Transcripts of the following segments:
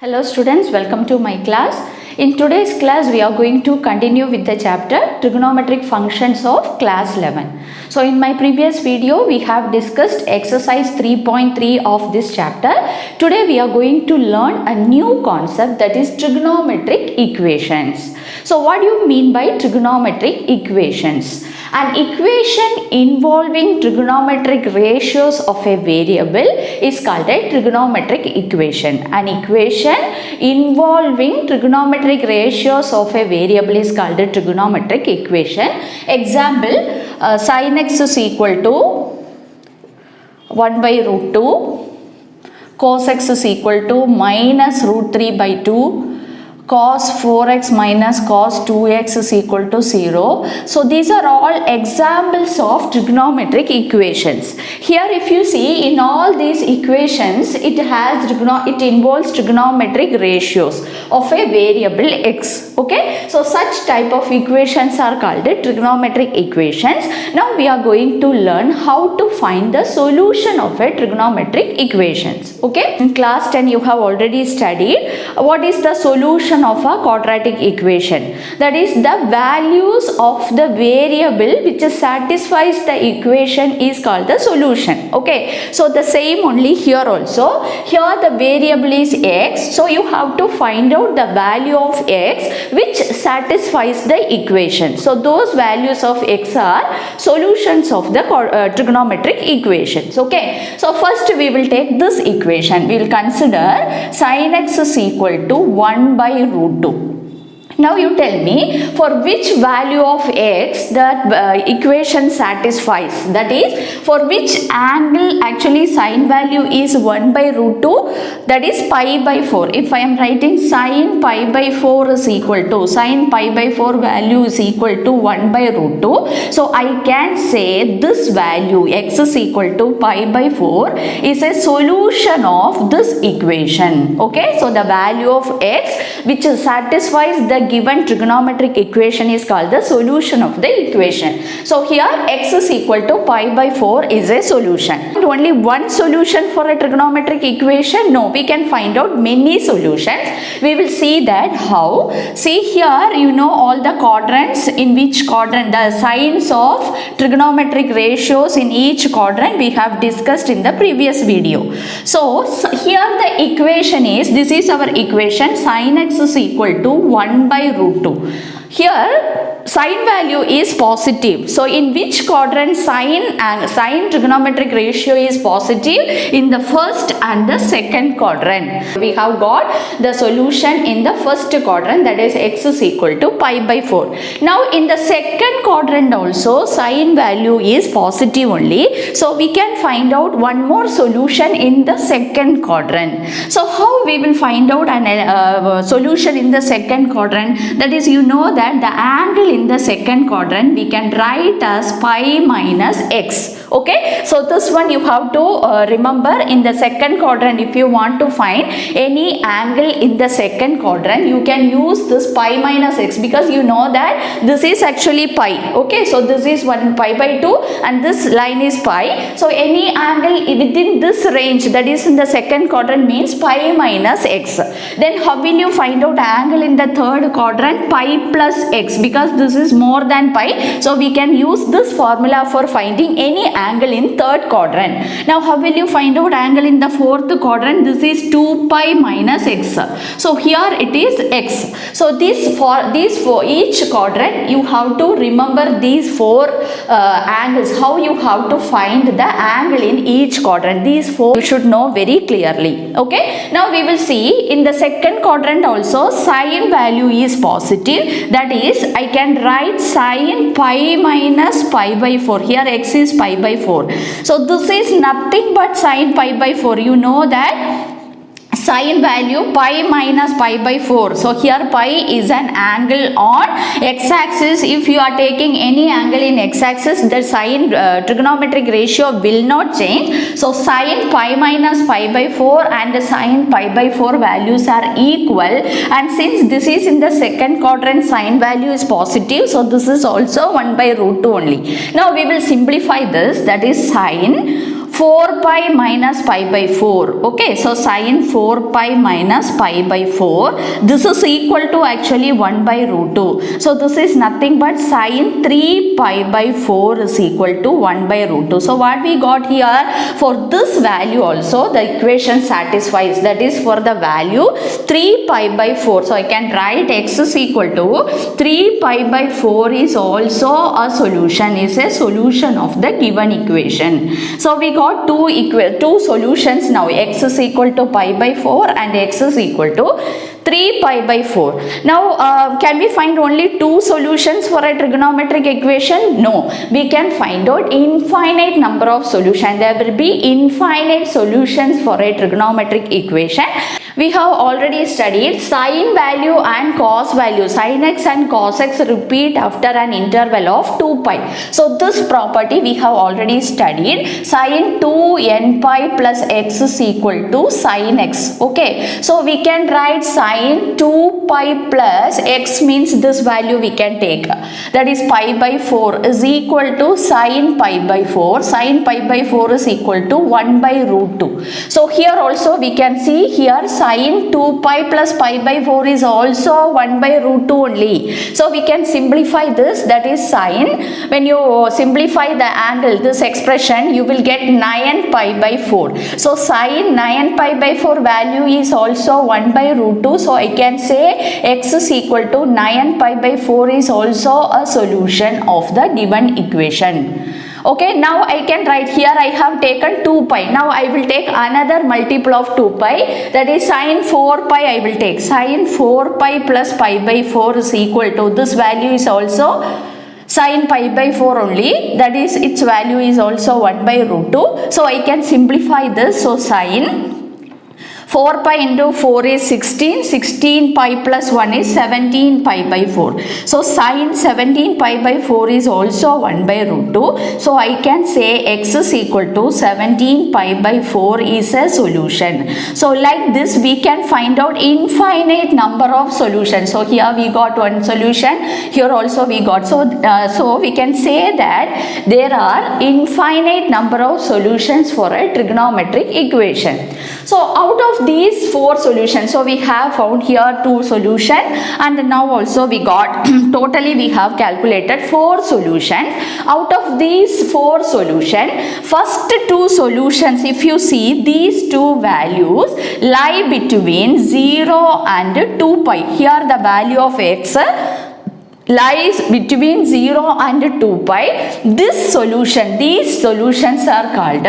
Hello students, welcome to my class. In today's class, we are going to continue with the chapter Trigonometric Functions of class 11. So in my previous video, we have discussed exercise 3.3 of this chapter. Today we are going to learn a new concept, that is trigonometric equations. So what do you mean by trigonometric equations? An equation involving trigonometric ratios of a variable is called a trigonometric equation. An equation involving trigonometric ratios of a variable is called a trigonometric equation. Example, sin x is equal to 1 by root 2, cos x is equal to minus root 3 by 2, cos 4x minus cos 2x is equal to 0. So these are all examples of trigonometric equations. Here if you see, in all these equations it involves trigonometric ratios of a variable x. Okay, so such type of equations are called trigonometric equations. Now we are going to learn how to find the solution of a trigonometric equations. Okay, in class 10 you have already studied what is the solution of a quadratic equation. That is, the values of the variable which satisfies the equation is called the solution. Okay, so the same only here also. Here the variable is x, so you have to find out the value of x which satisfies the equation. So those values of x are solutions of the trigonometric equations. Okay, so first we will take this equation. We will consider sin x is equal to 1 by root 2. Now you tell me for which value of x that equation satisfies, that is for which angle actually sin value is 1 by root 2, that is pi by 4. If I am writing sin pi by 4 is equal to, sin pi by 4 value is equal to 1 by root 2. So I can say this value x is equal to pi by 4 is a solution of this equation. Okay, so the value of x which satisfies the given trigonometric equation is called the solution of the equation. So here x is equal to pi by 4 is a solution. And only one solution for a trigonometric equation? No, we can find out many solutions. We will see that how. See here, you know all the quadrants, in which quadrant the signs of trigonometric ratios in each quadrant we have discussed in the previous video. So here the equation is, this is our equation, sin x is equal to 1 by root 2. Here sin value is positive. So in which quadrant sin trigonometric ratio is positive? In the first and the second quadrant. We have got the solution in the first quadrant, that is x is equal to pi by 4. Now in the second quadrant also sin value is positive only. So we can find out one more solution in the second quadrant. So how we will find out an solution in the second quadrant? That is, you know that the angle in the second quadrant we can write as pi minus x. Okay, so this one you have to remember. In the second quadrant, if you want to find any angle in the second quadrant, you can use this pi minus x, because you know that this is actually pi. Okay, so this is 1 pi by 2 and this line is pi. So any angle within this range, that is in the second quadrant, means pi minus x. Then how will you find out angle in the third quadrant? Pi plus x, because this is more than pi. So we can use this formula for finding any angle in third quadrant. Now how will you find out angle in the fourth quadrant? This is 2 pi minus x. So here it is x. So for each quadrant you have to remember these four angles. How you have to find the angle in each quadrant? These four you should know very clearly. Okay, now we will see in the second quadrant also sin value is positive. That is, I can write sin pi minus pi by 4. Here x is pi by 4. So this is nothing but sin pi by 4. You know that sin value pi minus pi by 4. So here pi is an angle on x-axis. If you are taking any angle in x-axis, the sin trigonometric ratio will not change. So sin pi minus pi by 4 and the sin pi by 4 values are equal. And since this is in the second quadrant, sin value is positive. So this is also 1 by root 2 only. Now we will simplify this. That is sin 4 pi minus pi by 4. Okay, so sin 4 pi minus pi by 4. This is equal to actually 1 by root 2. So this is nothing but sin 3 pi by 4 is equal to 1 by root 2. So what we got here, for this value also the equation satisfies, that is for the value 3 pi by 4. So I can write x is equal to 3 pi by 4 is also a solution, is a solution of the given equation. So we got two solutions now, x is equal to pi by 4 and x is equal to 3 pi by 4. Now can we find only two solutions for a trigonometric equation? No, we can find out infinite number of solutions. There will be infinite solutions for a trigonometric equation. We have already studied sine value and cos value. Sin x and cos x repeat after an interval of 2 pi. So this property we have already studied. Sin 2n pi plus x is equal to sin x. Okay, so we can write sin 2 pi plus x means this value we can take. That is pi by 4 is equal to sin pi by 4. Sin pi by 4 is equal to 1 by root 2. So here also we can see here sin 2 pi plus pi by 4 is also 1 by root 2 only. So we can simplify this, that is sin. When you simplify the angle, this expression, you will get 9 pi by 4. So sin 9 pi by 4 value is also 1 by root 2. So I can say x is equal to 9 pi by 4 is also a solution of the given equation. Okay, now I can write here, I have taken 2 pi. Now I will take another multiple of 2 pi, that is sin 4 pi I will take. Sin 4 pi plus pi by 4 is equal to, this value is also sin pi by 4 only, that is its value is also 1 by root 2. So I can simplify this. So sin 4 pi into 4 is 16, 16 pi plus 1 is 17 pi by 4. So sin 17 pi by 4 is also 1 by root 2. So I can say x is equal to 17 pi by 4 is a solution. So like this we can find out infinite number of solutions. So here we got one solution, here also we got. So we can say that there are infinite number of solutions for a trigonometric equation. So out of these 4 solutions, so we have found here 2 solutions and now also we got totally we have calculated 4 solutions. Out of these 4 solutions, first 2 solutions, if you see, these 2 values lie between 0 and 2 pi. Here the value of x lies between 0 and 2 pi. These solutions are called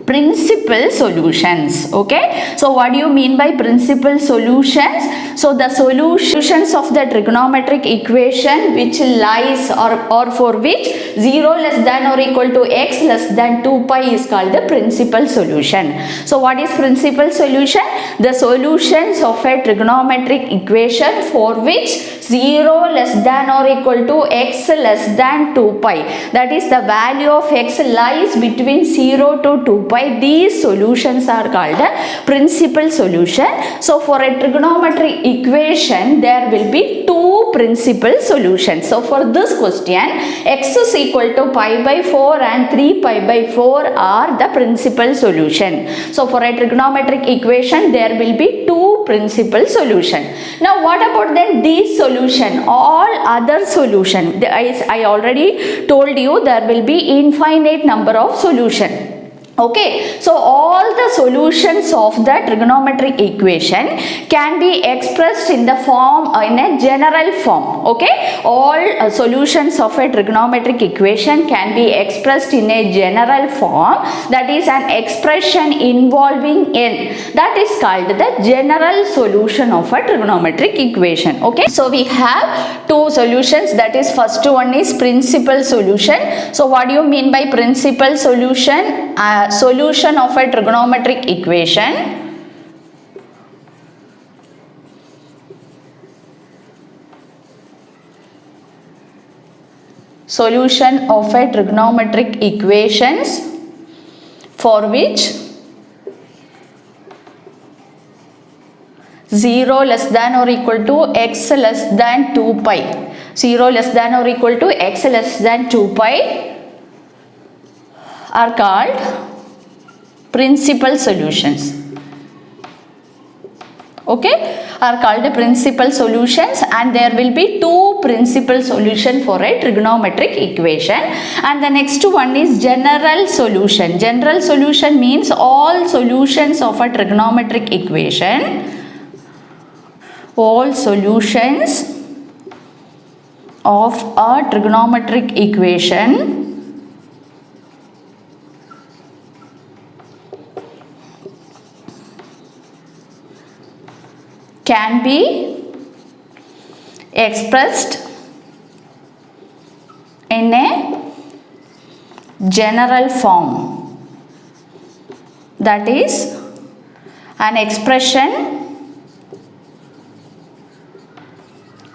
principal solutions. Okay, so what do you mean by principal solutions? So the solutions of the trigonometric equation which lies or for which 0 less than or equal to x less than 2 pi is called the principal solution. So what is principal solution? The solutions of a trigonometric equation for which 0 less than or equal to x less than 2 pi, that is the value of x lies between 0 to 2 pi. These solutions are called a principal solution. So for a trigonometric equation there will be 2 principal solutions. So for this question, x is equal to pi by 4 and 3 pi by 4 are the principal solution. So for a trigonometric equation there will be 2 principal solution. Now what about then these solution, all other solution? I already told you there will be infinite number of solution. Okay, so all the solutions of the trigonometric equation can be expressed in the form, in a general form. Okay, all solutions of a trigonometric equation can be expressed in a general form, that is an expression involving n, that is called the general solution of a trigonometric equation. Okay, so we have 2 solutions, that is first one is principal solution. So what do you mean by principal solution? Solution of a trigonometric equation equations for which 0 less than or equal to x less than 2 pi, 0 less than or equal to x less than 2 pi are called principal solutions. Okay, are called principal solutions, and there will be two principal solution for a trigonometric equation. And the next one is general solution. General solution means all solutions of a trigonometric equation. All solutions of a trigonometric equation can be expressed in a general form. That is an expression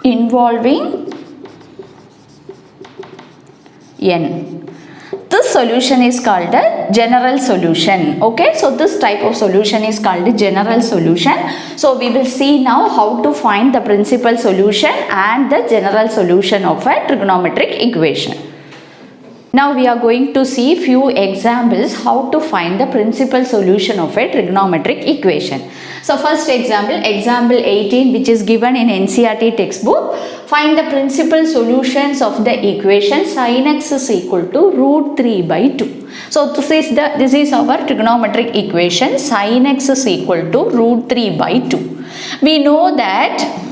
involving n. This solution is called a general solution. Okay, so this type of solution is called a general solution. So we will see now how to find the principal solution and the general solution of a trigonometric equation. Now we are going to see few examples how to find the principal solution of a trigonometric equation. So first example, example 18, which is given in NCERT textbook. Find the principal solutions of the equation sin x is equal to root 3 by 2. So this is our trigonometric equation, sin x is equal to root 3 by 2. We know that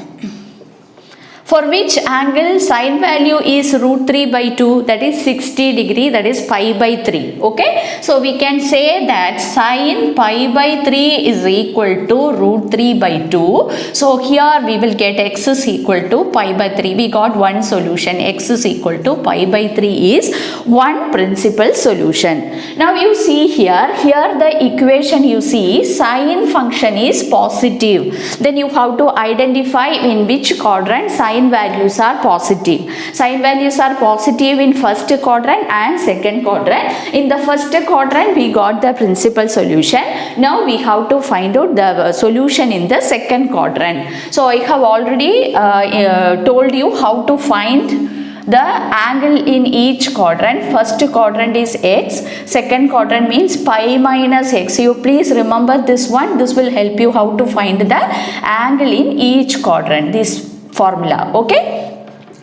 for which angle sin value is root 3 by 2, that is 60 degree, that is pi by 3. Okay, so we can say that sin pi by 3 is equal to root 3 by 2. So here we will get x is equal to pi by 3. We got one solution, x is equal to pi by 3 is one principal solution. Now you see here the equation, you see sin function is positive. Then you have to identify in which quadrant sin values are positive. Sin values are positive in first quadrant and second quadrant. In the first quadrant we got the principal solution. Now we have to find out the solution in the second quadrant. So I have already told you how to find the angle in each quadrant. First quadrant is x, second quadrant means pi minus x. You please remember this one. This will help you how to find the angle in each quadrant, this formula. Okay,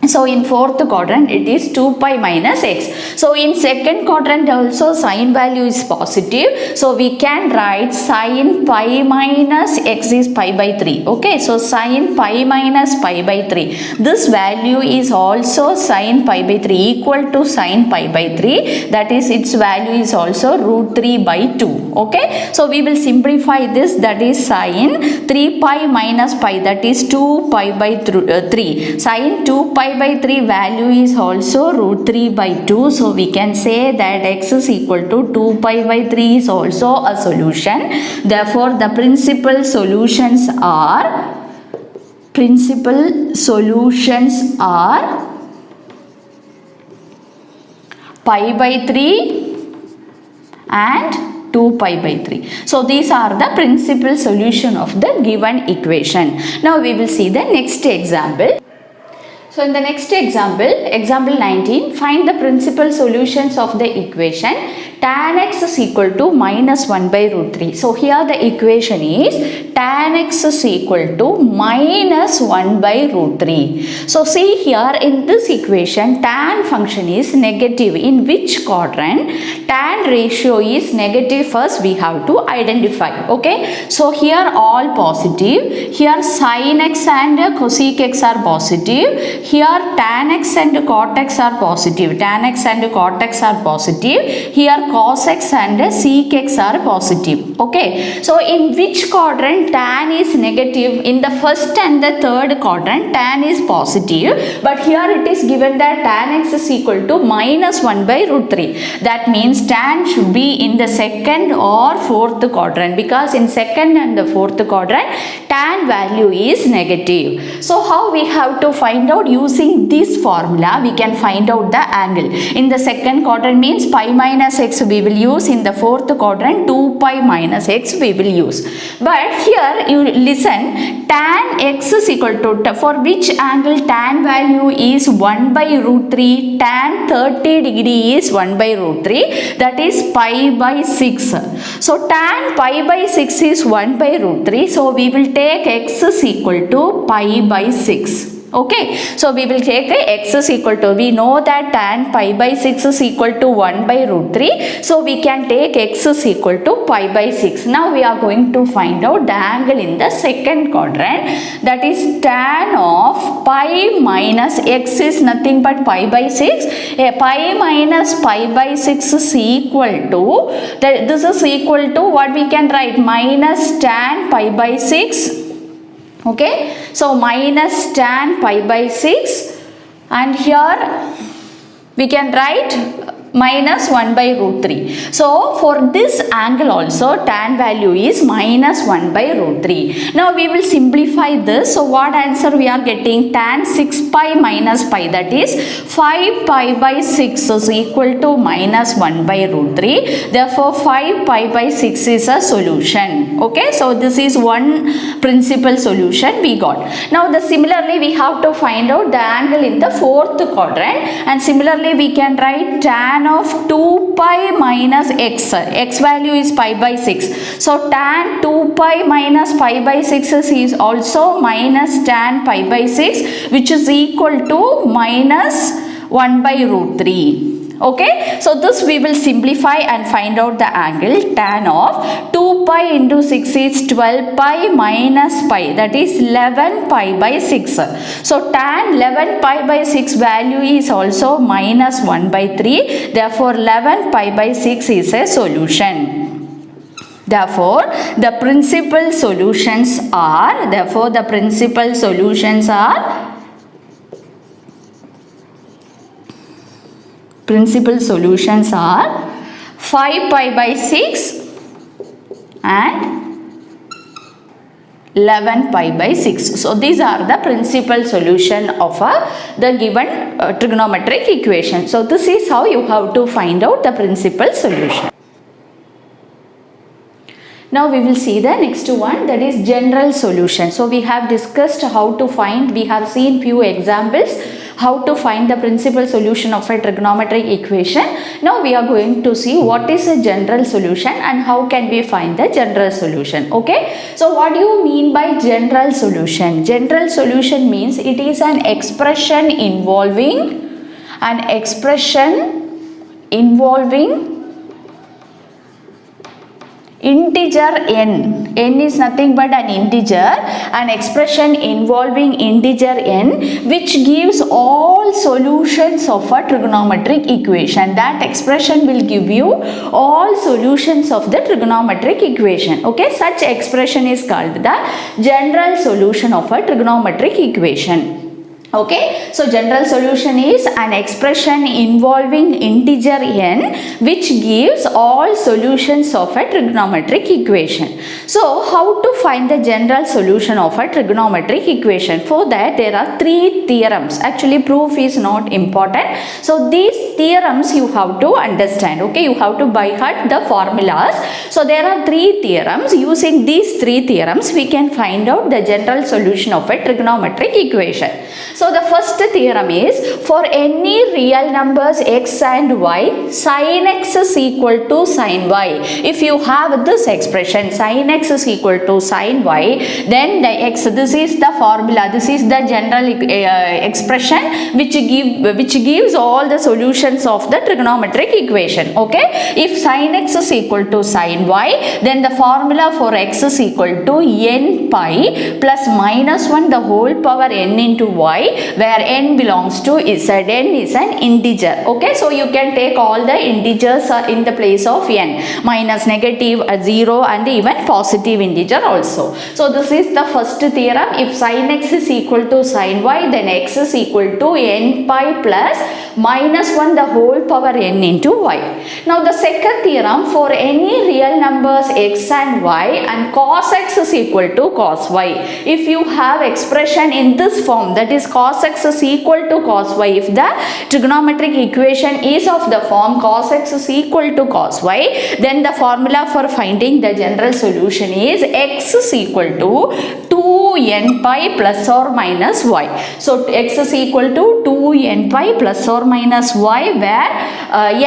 so in fourth quadrant it is 2 pi minus x. So in second quadrant also sin value is positive, so we can write sin pi minus x is pi by 3. Okay, so sin pi minus pi by 3, this value is also sin pi by 3, equal to sin pi by 3, that is its value is also root 3 by 2. Okay, so we will simplify this, that is sin 3 pi minus pi, that is 2 pi by 3. Sin 2 pi by 3 value is also root 3 by 2. So we can say that x is equal to 2 pi by 3 is also a solution. Therefore the principal solutions are pi by 3 and 2 pi by 3. So these are the principal solution of the given equation. Now we will see the next example. So in the next example, example 19, find the principal solutions of the equation tan x is equal to minus 1 by root 3. So here the equation is tan x is equal to minus 1 by root 3. So see here in this equation tan function is negative. In which quadrant? Tan ratio is negative, first we have to identify. Okay, so here all positive, here sin x and cosec x are positive, here tan x and cot x are positive, tan x and cot x are positive, here cos x and sec x are positive. Okay, so in which quadrant tan is negative? In the first and the third quadrant tan is positive, but here it is given that tan x is equal to minus 1 by root 3. That means tan should be in the second or fourth quadrant, because in second and the fourth quadrant tan value is negative. So how we have to find out? Using this formula we can find out the angle. In the second quadrant means pi minus x x we will use. In the fourth quadrant 2 pi minus x we will use. But here you listen, tan x is equal to, for which angle tan value is 1 by root 3, tan 30 degree is 1 by root 3, that is pi by 6. So tan pi by 6 is 1 by root 3, so we will take x is equal to pi by 6. Okay, so we will take x is equal to, we know that tan pi by 6 is equal to 1 by root 3, so we can take x is equal to pi by 6. Now we are going to find out the angle in the second quadrant, that is tan of pi minus x is nothing but pi by 6. Pi minus pi by 6 is equal to, this is equal to what we can write, minus tan pi by 6. Okay, so minus tan pi by 6, and here we can write minus 1 by root 3. So for this angle also tan value is minus 1 by root 3. Now we will simplify this. So what answer we are getting? Tan 6 pi minus pi, that is 5 pi by 6 is equal to minus 1 by root 3. Therefore 5 pi by 6 is a solution. Okay, so this is one principal solution we got. Now similarly we have to find out the angle in the fourth quadrant, and similarly we can write tan of 2 pi minus x value is pi by 6. So tan 2 pi minus pi by 6 is also minus tan pi by 6, which is equal to minus 1 by root 3. Okay, so this we will simplify and find out the angle. Tan of 2 pi into 6 is 12 pi minus pi, that is 11 pi by 6. So tan 11 pi by 6 value is also minus 1 by 3. Therefore 11 pi by 6 is a solution. Therefore the principal solutions are, principal solutions are 5 pi by 6 and 11 pi by 6. So these are the principal solution of the given trigonometric equation. So this is how you have to find out the principal solution. Now we will see the next one, that is general solution. So we have discussed how to find, we have seen few examples how to find the principal solution of a trigonometric equation. Now we are going to see what is a general solution and how can we find the general solution. Okay, so what do you mean by general solution? General solution means it is an expression involving integer n. N is nothing but an integer, an expression involving integer n which gives all solutions of a trigonometric equation. That expression will give you all solutions of the trigonometric equation. Okay, such expression is called the general solution of a trigonometric equation. Okay, so general solution is an expression involving integer n which gives all solutions of a trigonometric equation. So how to find the general solution of a trigonometric equation? For that there are three theorems. Actually proof is not important. So these theorems you have to understand. Okay, you have to by heart the formulas. So there are three theorems. Using these three theorems we can find out the general solution of a trigonometric equation. So the first theorem is, for any real numbers x and y, sin x is equal to sin y. If you have this expression sin x is equal to sin y, then the x, this is the formula, this is the general expression which gives all the solutions of the trigonometric equation. Okay, if sin x is equal to sin y, then the formula for x is equal to n pi plus minus 1 the whole power n into y, where n belongs to z. N is an integer. Okay, so you can take all the integers in the place of n, minus, negative, 0 and even positive integer also. So this is the first theorem. If sin x is equal to sin y, then x is equal to n pi plus minus 1 the whole power n into y. Now the second theorem, for any real numbers x and y and cos x is equal to cos y. If you have expression in this form, that is cos x is equal to cos y. If the trigonometric equation is of the form cos x is equal to cos y, then the formula for finding the general solution is x is equal to 2n pi plus or minus y. So x is equal to 2n pi plus or minus y, where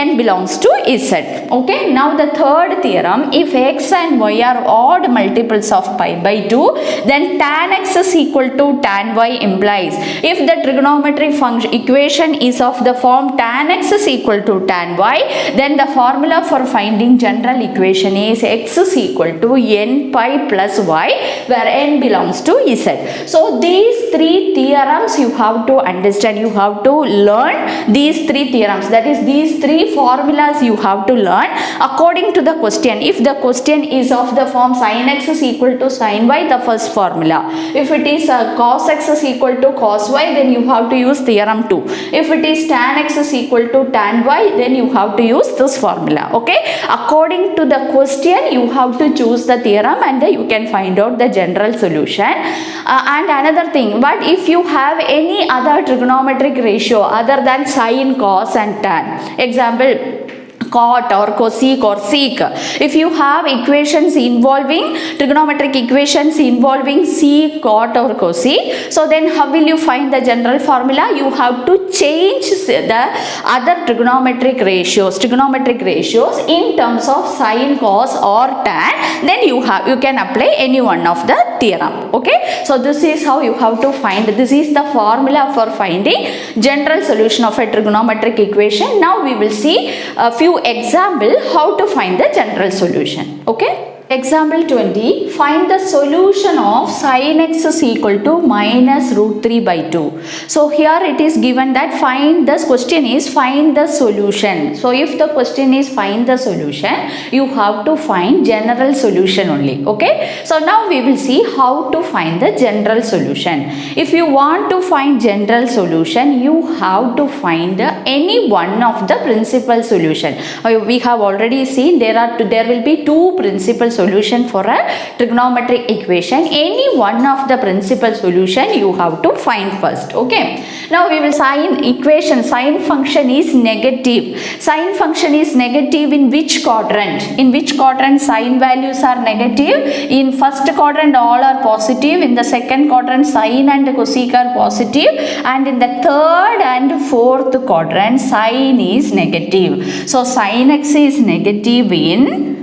n belongs to z. Okay, now the third theorem, if x and y are odd multiples of pi by 2, then tan x is equal to tan y implies if the trigonometric function equation is of the form tan x is equal to tan y, then the formula for finding general equation is x is equal to n pi plus y, where n belongs to z. So these three theorems you have to understand, you have to learn these three theorems, that is these three formulas you have to learn according to the question. If the question is of the form sin x is equal to sin y, the first formula. If it is cos x is equal to cos y, then you have to use theorem 2. If it is tan x is equal to tan y, then you have to use this formula. Okay, according to the question you have to choose the theorem, and you can find out the general solution. And another thing, but if you have any other trigonometric ratio other than sin, cos and tan, example cot or cosec or sec, if you have equations involving trigonometric equations involving sec, cot or cosec, so then how will you find the general formula? You have to change the other trigonometric ratios in terms of sin, cos or tan, then you can apply any one of the theorem. Okay, so this is how you have to find, this is the formula for finding general solution of a trigonometric equation. Now we will see a few example how to find the general solution. Okay, example 20, find the solution of sin x is equal to minus root 3 by 2. So here it is given that find, this question is find the solution. So if the question is find the solution, you have to find general solution only. Okay, so now we will see how to find the general solution. If you want to find general solution, you have to find any one of the principal solution. We have already seen there will be two principal solution for a trigonometric equation. Any one of the principal solution you have to find first. Okay, now we will sin equation, sin function is negative. Sin function is negative in which quadrant? In which quadrant sin values are negative? In first quadrant all are positive, in the second quadrant sin and cosec are positive, and in the third and fourth quadrant sin is negative. So sin x is negative in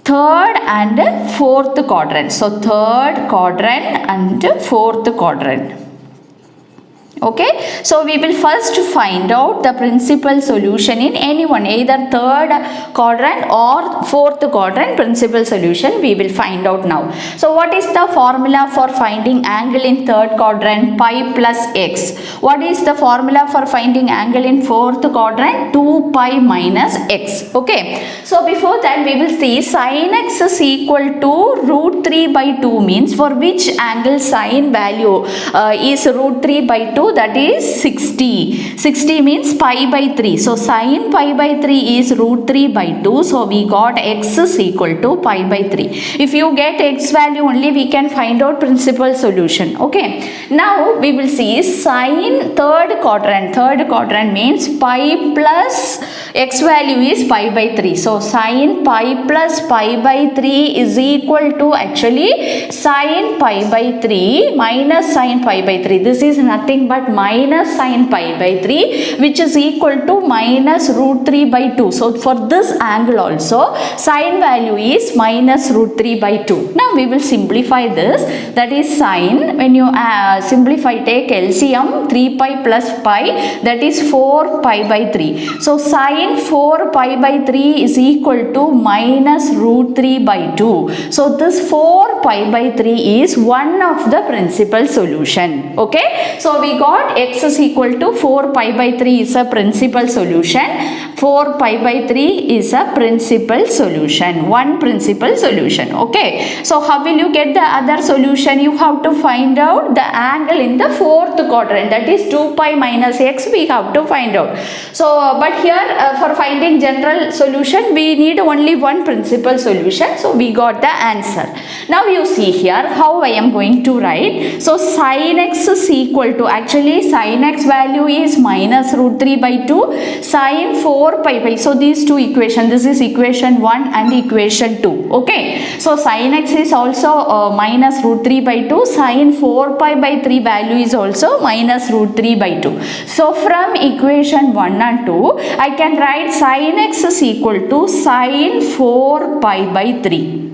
third and fourth quadrant. So third quadrant and fourth quadrant. Okay, so we will first find out the principal solution in any one, either third quadrant or fourth quadrant principal solution we will find out now. So what is the formula for finding angle in third quadrant? Pi plus x. What is the formula for finding angle in fourth quadrant? 2 pi minus x. Okay, so before that we will see sin x is equal to root 3 by 2 means for which angle sin value is root 3 by 2, that is 60. 60 means pi by 3. So sin pi by 3 is root 3 by 2. So we got x is equal to pi by 3. If you get x value only, we can find out principal solution. Okay, now we will see sin third quadrant. Third quadrant means pi plus x value is pi by 3. So sin pi plus pi by 3 is equal to actually sin pi by 3 minus sin pi by 3. This is nothing but minus sin pi by 3, which is equal to minus root 3 by 2. So for this angle also sin value is minus root 3 by 2. Now we will simplify this, that is sin, when you simplify, take LCM, 3 pi plus pi, that is 4 pi by 3. So sin 4 pi by 3 is equal to minus root 3 by 2. So this 4 pi by 3 is one of the principal solution. Okay, so we got got x is equal to 4 pi by 3 is a principal solution. 4 pi by 3 is a principal solution. One principal solution. Okay. So how will you get the other solution? You have to find out the angle in the fourth quadrant. That is 2 pi minus x we have to find out. So but here for finding general solution we need only one principal solution. So we got the answer. Now you see here how I am going to write. So sin x is equal to, actually sin x value is minus root 3 by 2, sin 4 pi by, so these two equations, this is equation 1 and equation 2. Okay, so sin x is also minus root 3 by 2, sin 4 pi by 3 value is also minus root 3 by 2. So from equation 1 and 2 I can write sin x is equal to sin 4 pi by 3.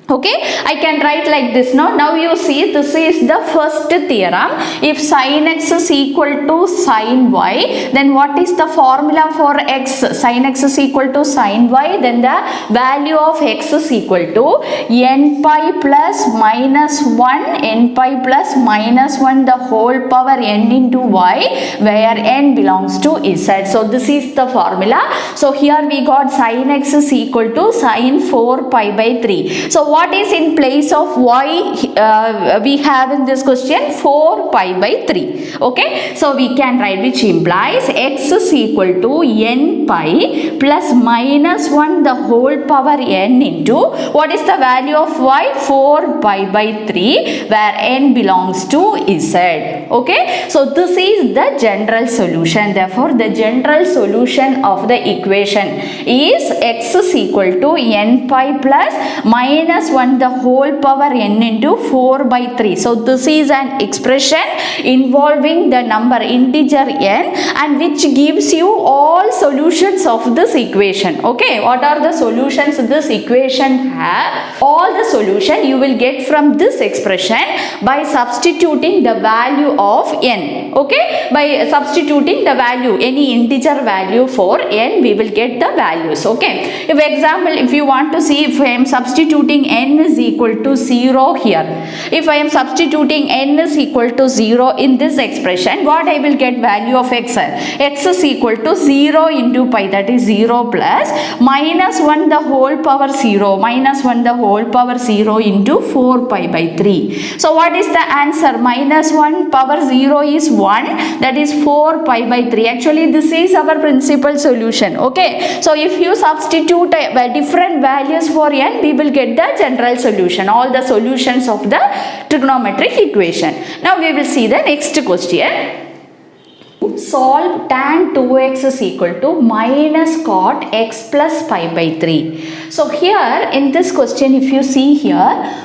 Okay, I can write like this now. Now you see this is the first theorem. If sin x is equal to sin y, then what is the formula for x? Sin x is equal to sin y, then the value of x is equal to n pi plus minus 1, n pi plus minus 1 the whole power n into y, where n belongs to z. So this is the formula. So here we got sin x is equal to sin 4 pi by 3. So what is in place of y we have in this question? 4 pi by 3. Okay, so we can write, which implies x is equal to n pi plus minus 1 the whole power n into, what is the value of y? 4 pi by 3, where n belongs to z. Okay, so this is the general solution. Therefore the general solution of the equation is x is equal to n pi plus minus 1 the whole power n into 4 by 3. So this is an expression involving the number integer n, and which gives you all solutions of this equation. Okay, what are the solutions this equation have? All the solution you will get from this expression by substituting the value of n. Okay, by substituting the value, any integer value for n, we will get the values. Okay, if example, if you want to see, if I am substituting n is equal to 0 here, if I am substituting n is equal to 0 in this expression, what I will get value of x? X is equal to 0 into pi, that is 0 plus minus 1 the whole power 0, minus 1 the whole power 0 into 4 pi by 3. So what is the answer? Minus 1 power 0 is 1, that is 4 pi by 3. Actually this is our principal solution. Okay, so if you substitute different values for n, we will get the general solution, all the solutions of the trigonometric equation. Now we will see the next question. Solve tan 2x is equal to minus cot x plus pi by 3. So here in this question, if you see here,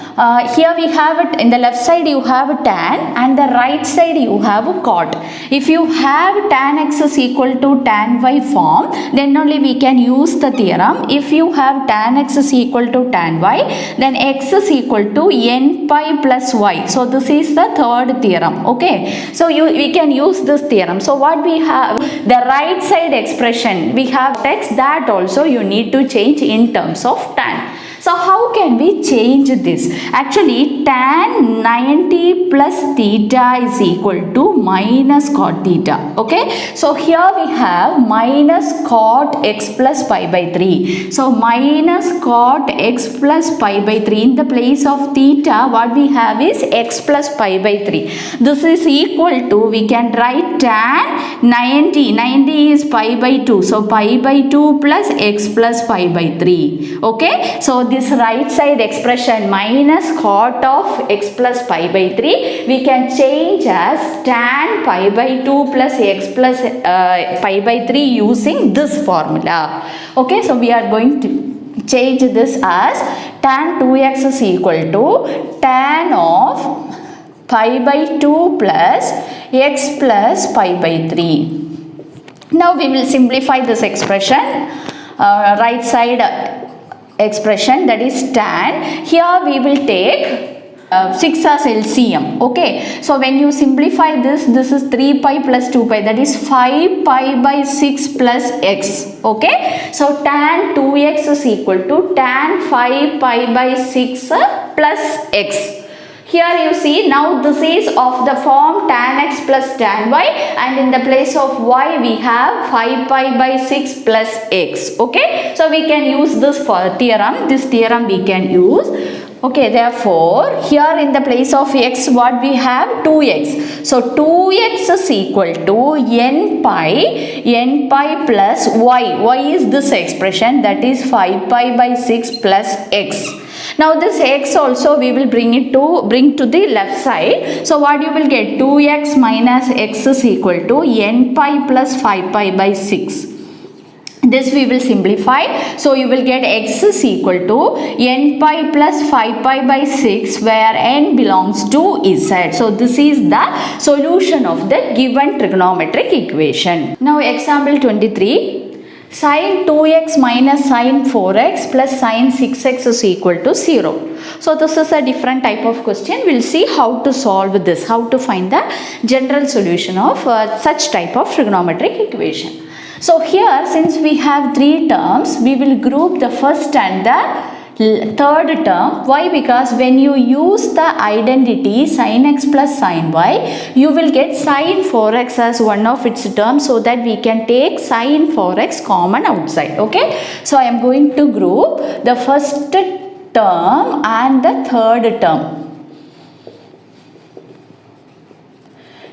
here we have it, in the left side you have tan and the right side you have cot. If you have tan x is equal to tan y form, then only we can use the theorem. If you have tan x is equal to tan y, then x is equal to n pi plus y. So this is the third theorem. Okay, so we can use this theorem. So what we have, the right side expression, we have text, that also you need to change in terms of tan. So how can we change this? Actually tan 90 plus theta is equal to minus cot theta. Okay, so here we have minus cot x plus pi by 3. So minus cot x plus pi by 3, in the place of theta what we have is x plus pi by 3. This is equal to, we can write tan 90 is pi by 2. So pi by 2 plus x plus pi by 3. Okay, so this right side expression minus cot of x plus pi by 3 we can change as tan pi by 2 plus x plus pi by 3 using this formula. Okay, so we are going to change this as tan 2x is equal to tan of pi by 2 plus x plus pi by 3. Now we will simplify this expression. Right side expression, that is tan, here we will take 6 as LCM. Okay, so when you simplify this, this is 3 pi plus 2 pi, that is 5 pi by 6 plus x. Okay, so tan 2x is equal to tan 5 pi by 6 plus x. Here you see, now this is of the form tan x plus tan y, and in the place of y we have 5 pi by 6 plus x. Okay, so we can use this for theorem. This theorem we can use. Okay, therefore here in the place of x what we have? 2x. So 2x is equal to n pi plus y. Y is this expression, that is 5 pi by 6 plus x. Now this x also we will bring to the left side. So what you will get? 2x minus x is equal to n pi plus 5 pi by 6. This we will simplify. So you will get x is equal to n pi plus 5 pi by 6, where n belongs to z. So this is the solution of the given trigonometric equation. Now example 23. Sin 2x minus sin 4x plus sin 6x is equal to 0. So this is a different type of question. We'll see how to solve this, how to find the general solution of such type of trigonometric equation. So here, since we have three terms, we will group the first and the third term. Why? Because when you use the identity sin x plus sin y, you will get sin 4x as one of its terms, so that we can take sin 4x common outside. Okay, so I am going to group the first term and the third term.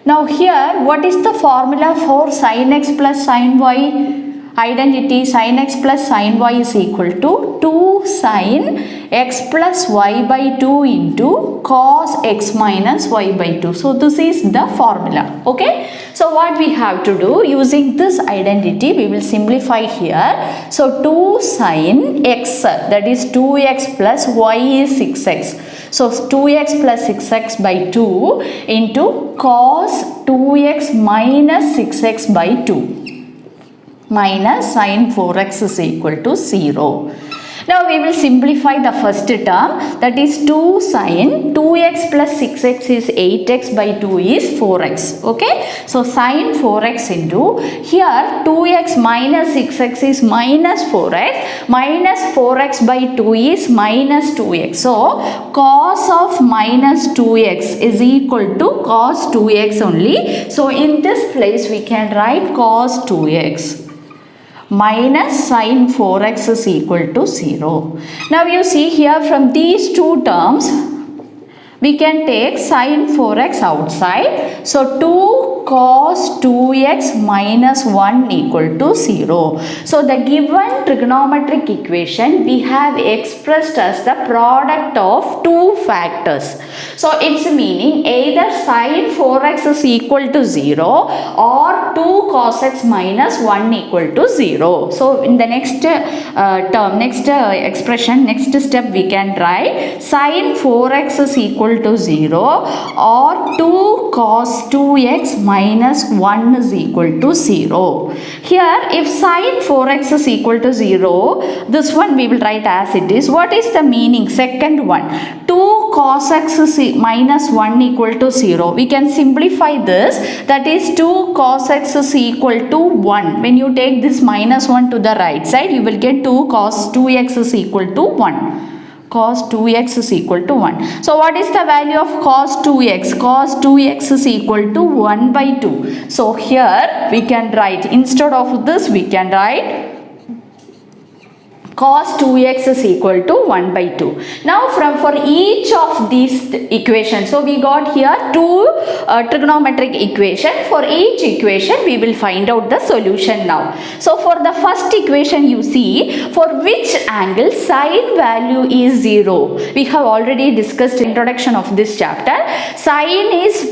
Now here, what is the formula for sin x plus sin y? Identity sin x plus sin y is equal to 2 sin x plus y by 2 into cos x minus y by 2. So this is the formula. Okay, so what we have to do, using this identity we will simplify here. So 2 sin x, that is 2x plus y is 6x. So 2x plus 6x by 2 into cos 2x minus 6x by 2 minus sin 4x is equal to 0. Now we will simplify the first term, that is 2 sin 2x plus 6x is 8x by 2 is 4x. Okay, so sin 4x into here 2x minus 6x is minus 4x, minus 4x by 2 is minus 2x. So cos of minus 2x is equal to cos 2x only. So in this place we can write cos 2x minus sin 4x is equal to 0. Now you see here, from these two terms we can take sin 4x outside. So 2 cos 2x minus 1 equal to 0. So the given trigonometric equation we have expressed as the product of two factors. So its meaning either sin 4x is equal to 0 or 2 cos x minus 1 equal to 0. So in the next term, expression, next step we can write sin 4x is equal to 0 or 2 cos 2x minus 1 is equal to 0. Here if sin 4x is equal to 0, this one we will write as it is. What is the meaning? Second one, 2 cos x is minus 1 equal to 0. We can simplify this, that is 2 cos x is equal to 1. When you take this minus 1 to the right side, you will get 2 cos 2x is equal to 1. Cos 2x is equal to 1. So what is the value of cos 2x? Cos 2x is equal to 1 by 2. So here we can write, instead of this we can write cos 2x is equal to 1 by 2. Now for each of these equations, so we got here two trigonometric equation. For each equation we will find out the solution now. So for the first equation, you see, for which angle sin value is 0. We have already discussed introduction of this chapter. Sin is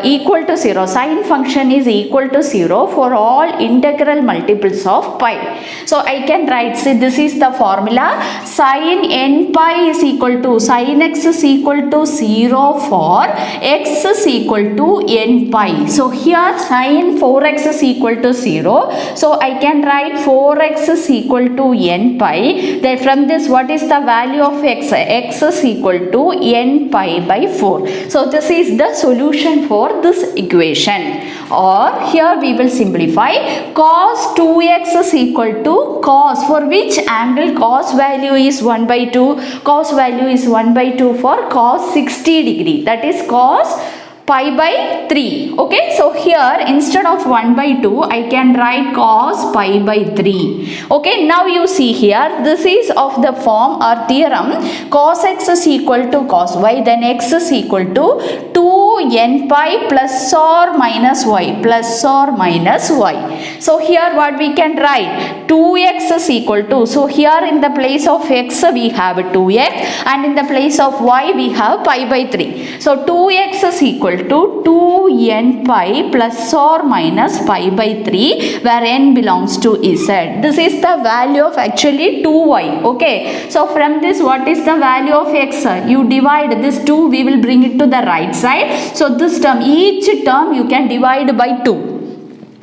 equal to 0. Sin function is equal to 0 for all integral multiples of pi. So I can write, see, this is the formula. Sin n pi is equal to, sin x is equal to 0 for x is equal to n pi. So here sin 4x is equal to 0. So I can write 4x is equal to n pi. Then from this, what is the value of x? X is equal to n pi by 4. So this is the solution for this equation. Or here we will simplify, cos 2x is equal to cos, for which angle angle cos value is 1 by 2. Cos value is 1 by 2 for cos 60 degree. That is cos pi by 3. Okay, so here instead of 1 by 2 I can write cos pi by 3. Okay, now you see here, this is of the form or theorem cos x is equal to cos y, then x is equal to 2n pi plus or minus y, plus or minus y. So here what we can write, 2x is equal to, so here in the place of x we have 2x and in the place of y we have pi by 3. So 2x is equal to 2n pi plus or minus pi by 3, where n belongs to z. This is the value of actually 2y. Okay, so from this what is the value of x? You divide this 2, we will bring it to the right side. So this term, each term you can divide by 2.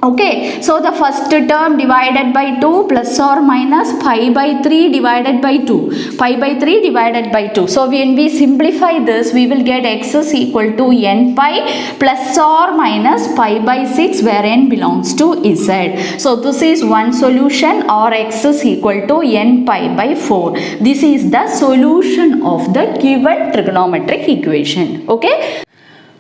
Okay, so the first term divided by 2 plus or minus pi by 3 divided by 2. Pi by 3 divided by 2. So when we simplify this, we will get x is equal to n pi plus or minus pi by 6, where n belongs to z. So this is one solution, or x is equal to n pi by 4. This is the solution of the given trigonometric equation. Okay.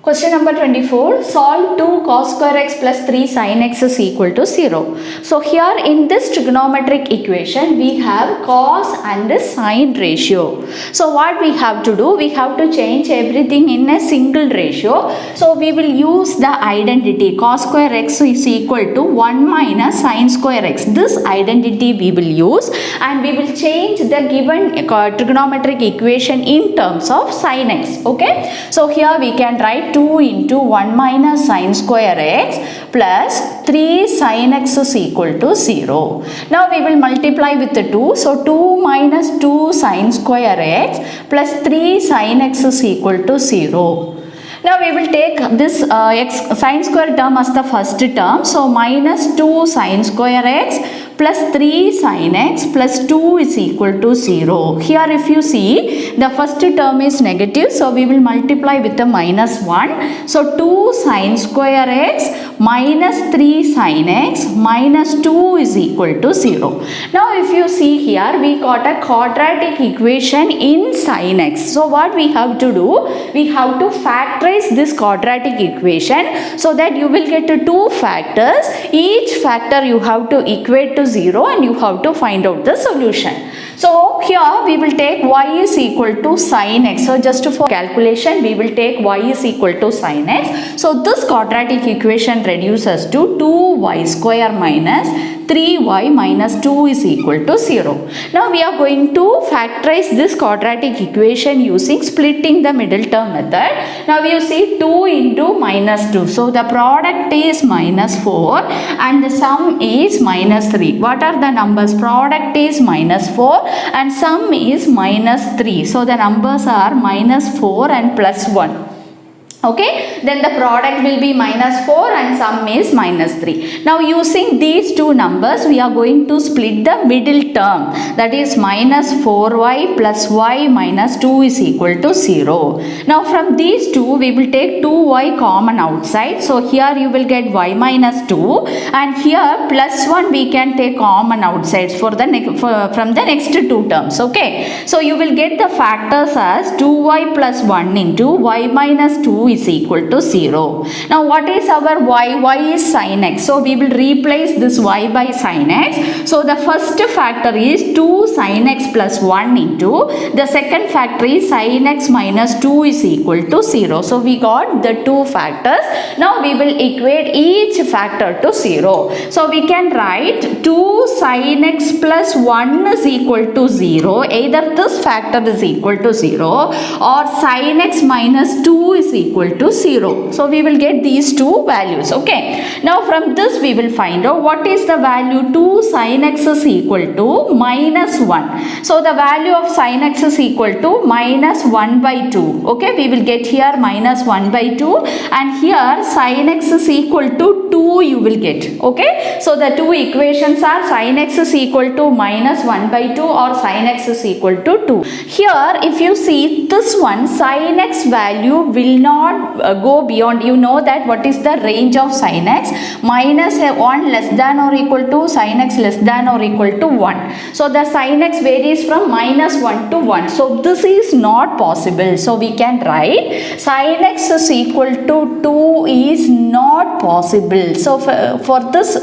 Question number 24, solve 2 cos square x plus 3 sin x is equal to 0. So here in this trigonometric equation, we have cos and sin ratio. So what we have to do, we have to change everything in a single ratio. So we will use the identity cos square x is equal to 1 minus sin square x. This identity we will use and we will change the given trigonometric equation in terms of sin x. Okay, so here we can write 2 into 1 minus sin square x plus 3 sin x is equal to 0. Now we will multiply with the 2. So 2 minus 2 sin square x plus 3 sin x is equal to 0. Now we will take this x sin square term as the first term. So minus 2 sin square x plus 3 sin x plus 2 is equal to 0. Here if you see, the first term is negative, so we will multiply with the minus 1. So 2 sin square x minus 3 sin x minus 2 is equal to 0. Now if you see here, we got a quadratic equation in sin x. So what we have to do, we have to factorize this quadratic equation so that you will get two factors. Each factor you have to equate to 0 and you have to find out the solution. So here we will take y is equal to sin x. So just for calculation, we will take y is equal to sin x. So this quadratic equation reduces to 2y square minus 3y minus 2 is equal to 0. Now we are going to factorize this quadratic equation using splitting the middle term method. Now you see 2 into minus 2. So the product is minus 4 and the sum is minus 3. What are the numbers? Product is minus 4 and sum is minus 3. So the numbers are minus 4 and plus 1. Okay, then the product will be minus 4 and sum is minus 3. Now using these two numbers, we are going to split the middle term, that is minus 4y plus y minus 2 is equal to 0. Now from these two, we will take 2y common outside. So here you will get y minus 2 and here plus 1 we can take common outside for the from the next two terms. Okay, so you will get the factors as 2y plus 1 into y minus 2 is equal to 0. Now what is our y? Y is sin x. So we will replace this y by sin x. So the first factor is 2 sin x plus 1 into the second factor is sin x minus 2 is equal to 0. So we got the two factors. Now we will equate each factor to 0. So we can write 2 sin x plus 1 is equal to 0. Either this factor is equal to 0 or sin x minus 2 is equal to 0. So we will get these two values. Okay. Now from this we will find out what is the value. 2 sin x is equal to minus 1. So the value of sin x is equal to minus 1 by 2. Okay. We will get here minus 1 by 2 and here sin x is equal to 2 you will get. Okay. So the two equations are sin x is equal to minus 1 by 2 or sin x is equal to 2. Here if you see this one, sin x value will not go beyond, you know that what is the range of sin x, minus 1 less than or equal to sin x less than or equal to 1. 1. So the sin x varies from minus 1 to 1. So this is not possible. So we can write sin x is equal to 2 is not possible. So for this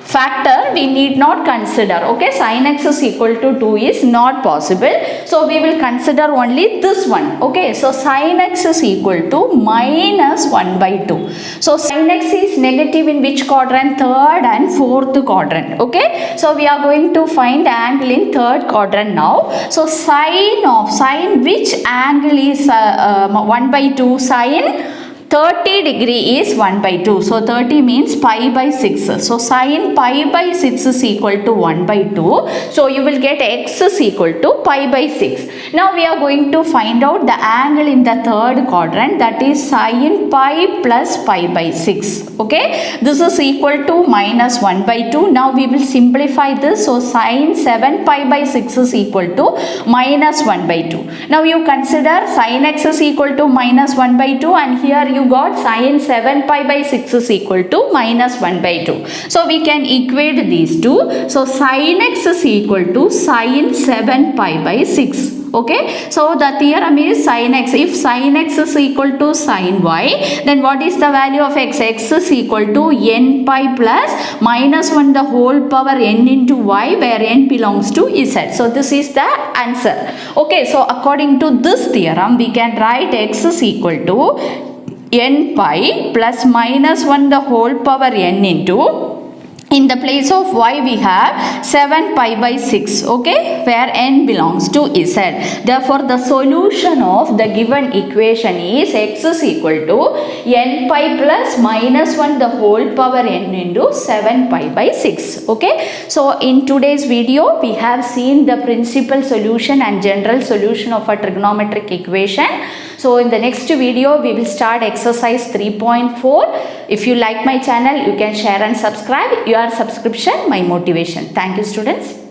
factor we need not consider. Okay, sin x is equal to 2 is not possible. So we will consider only this one. Okay, so sin x is equal to minus 1 by 2. So sin x is negative in which quadrant? Third and fourth quadrant. Okay, so we are going to find angle in third quadrant now. So sin which angle is 1 by 2? Sin 30 degree is 1 by 2. So 30 means pi by 6. So sin pi by 6 is equal to 1 by 2. So you will get x is equal to pi by 6. Now we are going to find out the angle in the third quadrant, that is sin pi plus pi by 6. Okay, this is equal to minus 1 by 2. Now we will simplify this. So sin 7 pi by 6 is equal to minus 1 by 2. Now you consider sin x is equal to minus 1 by 2, and here you got sin 7 pi by 6 is equal to minus 1 by 2. So we can equate these two. So sin x is equal to sin 7 pi by 6. Okay, so the theorem is sin x. If sin x is equal to sin y, then what is the value of x? X is equal to n pi plus minus 1 the whole power n into y, where n belongs to z. So this is the answer. Okay, so according to this theorem we can write x is equal to n pi plus minus 1 the whole power n into, in the place of y we have 7 pi by 6, okay, where n belongs to z. Therefore the solution of the given equation is x is equal to n pi plus minus 1 the whole power n into 7 pi by 6. Okay, so in today's video we have seen the principal solution and general solution of a trigonometric equation. So in the next video we will start exercise 3.4. If you like my channel, you can share and subscribe. Your subscription my motivation. Thank you, students.